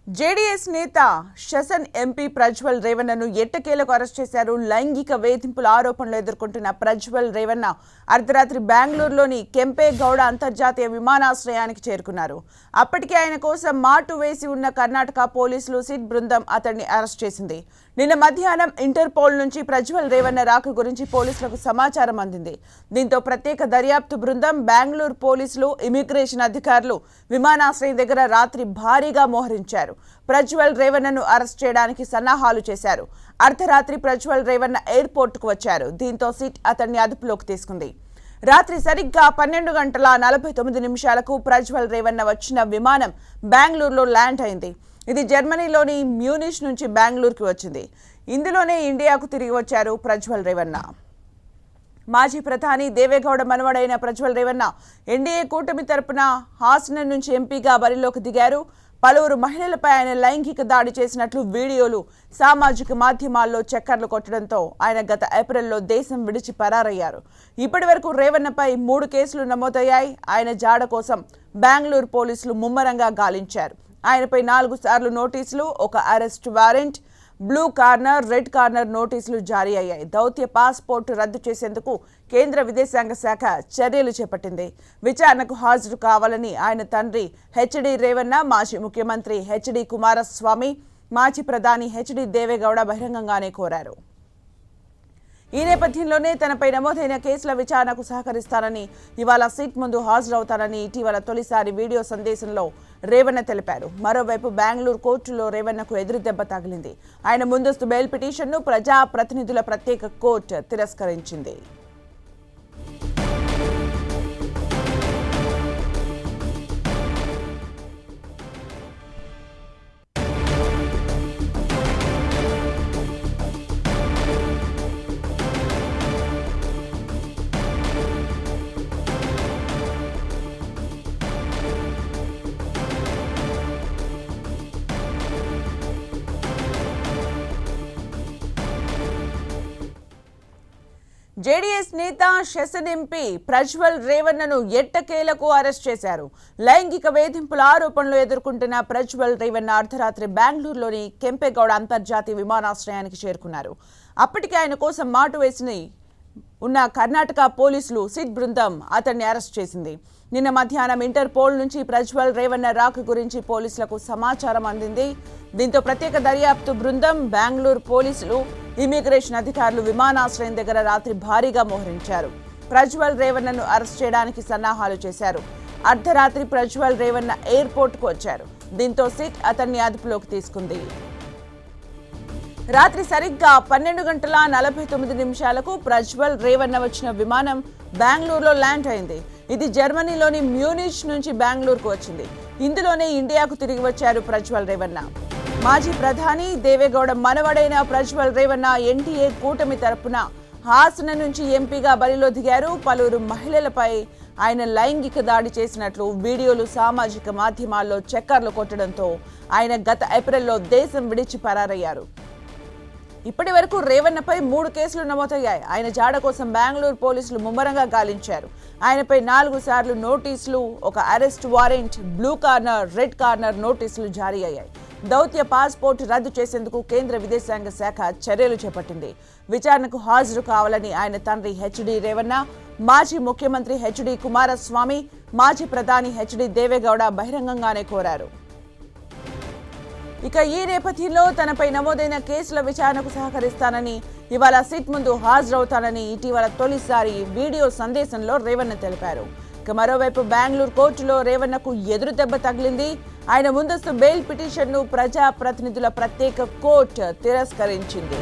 JDS నేత శశన్ MP Prajwal రేవన్నను ఎట్టకేలకు arrest చేశారు. లైంగిక వేధింపుల ఆరోపణలు ఎదుర్కొంటున్న ప్రజ్వల్ రేవన్న అర్ధరాత్రి బెంగళూరులోని కెంపేగౌడ అంతర్జాతీయ విమానాశ్రయానికి చేరుకున్నారు. అప్పటికే ఆయన కోసం మాటు వేసి ఉన్న కర్ణాటక పోలీసులు సిట్ బృందం అతడిని అరెస్ట్ చేసింది. నిన్న మధ్యాహ్నం ఇంటర్పోల్ నుంచి ప్రజ్వల్ రేవన్న రాక గురించి పోలీసులకు సమాచారం అందింది. దీంతో ప్రత్యేక దర్యాప్తు బృందం, బెంగళూరు పోలీసులు, ఇమిగ్రేషన్ అధికారులు విమానాశ్రయం దగ్గర రాత్రి భారీగా మోహరించారు. ప్రజ్వల్ రేవన్నను అరెస్ట్ చేయడానికి సన్నాహాలు చేశారు. అర్ధరాత్రి ప్రజ్వల్ రేవన్న ఎయిర్పోర్టుకు వచ్చారు. దీంతో సిట్ అతన్ని అదుపులోకి తీసుకుంది. రాత్రి సరిగ్గా 12:49 ప్రజ్వల్ రేవన్న వచ్చిన విమానం బెంగళూరులో ల్యాండ్ అయింది. ఇది జర్మనీలోని మ్యూనిష్ నుంచి బెంగళూరుకి వచ్చింది. ఇందులోనే ఇండియాకు తిరిగి వచ్చారు ప్రజ్వల్ రేవన్న. మాజీ ప్రధాని దేవేగౌడ మనవడైన ప్రజ్వల్ రేవన్న ఎన్డీఏ కూటమి తరపున హాసన నుంచి ఎంపీగా బరిలోకి దిగారు. పలువురు మహిళలపై ఆయన లైంగిక దాడి చేసినట్లు వీడియోలు సామాజిక మాధ్యమాల్లో చక్కర్లు కొట్టడంతో ఆయన గత ఏప్రిల్లో దేశం విడిచి పరారయ్యారు. ఇప్పటి వరకు రేవన్నపై 3 కేసులు నమోదయ్యాయి. ఆయన జాడ కోసం బెంగళూరు పోలీసులు ముమ్మరంగా గాలించారు. ఆయనపై 4 సార్లు నోటీసులు, ఒక arrest warrant, blue corner, red corner నోటీసులు జారీ అయ్యాయి. దౌత్య పాస్పోర్టు రద్దు చేసేందుకు కేంద్ర విదేశాంగ శాఖ చర్యలు చేపట్టింది. విచారణకు హాజరు కావాలని ఆయన తండ్రి హెచ్డి రేవన్న, మాజీ ముఖ్యమంత్రి హెచ్డి కుమారస్వామి, మాజీ ప్రధాని హెచ్డి దేవేగౌడ బహిరంగంగానే కోరారు. ఈ నేపథ్యంలోనే తనపై నమోదైన కేసుల విచారణకు సహకరిస్తానని, ఇవాళ సిట్ ముందు హాజరవుతానని ఇటీవల తొలిసారి వీడియో సందేశంలో రేవన్న తెలిపారు. మరోవైపు బెంగళూరు కోర్టులో రేవన్నకు ఎదురుదెబ్బ తగిలింది. ఆయన ముందస్తు బెయిల్ పిటిషన్ను ప్రజా ప్రతినిధుల ప్రత్యేక కోర్టు తిరస్కరించింది. జేడీఎస్ నేత శశన్ ఎంపీ ప్రజ్వల్ రేవన్నను ఎట్టకేలకు అరెస్ట్ చేశారు. లైంగిక వేధింపుల ఆరోపణలు ఎదుర్కొంటున్న ప్రజ్వల్ రేవన్న అర్ధరాత్రి బెంగళూరులోని కెంపేగౌడ అంతర్జాతీయ విమానాశ్రయానికి చేరుకున్నారు. అప్పటికే ఆయన కోసం మాటు వేసి ఉన్న కర్ణాటక పోలీసులు సిట్ బృందం అతన్ని అరెస్ట్ చేసింది. నిన్న మధ్యాహ్నం ఇంటర్పోల్ నుంచి ప్రజ్వల్ రేవన్న రాక గురించి పోలీసులకు సమాచారం అందింది. దీంతో ప్రత్యేక దర్యాప్తు బృందం, బెంగళూరు పోలీసులు, ఇమిగ్రేషన్ అధికారులు విమానాశ్రయం దగ్గర రాత్రి భారీగా మోహరించారు. ప్రజ్వల్ రేవన్నను అరెస్ట్ చేయడానికి సన్నాహాలు చేశారు. అర్ధరాత్రి ప్రజ్వల్ రేవన్న ఎయిర్పోర్టుకు వచ్చారు. దీంతో సిట్ అతన్ని అదుపులోకి తీసుకుంది. రాత్రి సరిగ్గా 12:49 ప్రజ్వల్ రేవన్న వచ్చిన విమానం బెంగళూరులో ల్యాండ్ అయింది. ఇది జర్మనీలోని మ్యూనిష్ నుంచి బెంగళూరుకు వచ్చింది. ఇందులోనే ఇండియాకు తిరిగి వచ్చారు ప్రజ్వల్ రేవన్న. మాజీ ప్రధాని దేవేగౌడ మనవడైన ప్రజ్వల్ రేవన్న ఎన్డీఏ కూటమి తరపున హాసన నుంచి ఎంపీగా బరిలో దిగారు. పలువురు మహిళలపై ఆయన లైంగిక దాడి చేసినట్లు వీడియోలు సామాజిక మాధ్యమాల్లో చక్కర్లు కొట్టడంతో ఆయన గత ఏప్రిల్లో దేశం విడిచి పరారయ్యారు. ఇప్పటి వరకు రేవన్నపై 3 కేసులు నమోదయ్యాయి. ఆయన జాడ కోసం బెంగళూరు పోలీసులు ముమ్మరంగా గాలించారు. ఆయనపై 4 సార్లు నోటీసులు, ఒక arrest warrant, blue corner, red corner నోటీసులు జారీ అయ్యాయి. దౌత్య పాస్పోర్టు రద్దు చేసేందుకు కేంద్ర విదేశాంగ శాఖ చర్యలు చేపట్టింది. విచారణకు హాజరు కావాలని ఆయన తండ్రి హెచ్డి రేవన్న, మాజీ ముఖ్యమంత్రి హెచ్డి కుమారస్వామి, మాజీ ప్రధాని హెచ్డి దేవేగౌడ బహిరంగంగానే కోరారు. ఇక ఈ నేపథ్యంలో తనపై నమోదైన కేసుల విచారణకు సహకరిస్తానని, ఇవాళ సిట్ ముందు హాజరవుతానని ఇటీవల తొలిసారి వీడియో సందేశంలో రేవన్న తెలిపారు. ఇక మరోవైపు బెంగళూరు కోర్టులో రేవన్నకు ఎదురుదెబ్బ తగిలింది. ఆయన ముందస్తు బెయిల్ పిటిషన్ను ప్రజా ప్రతినిధుల ప్రత్యేక కోర్టు తిరస్కరించింది.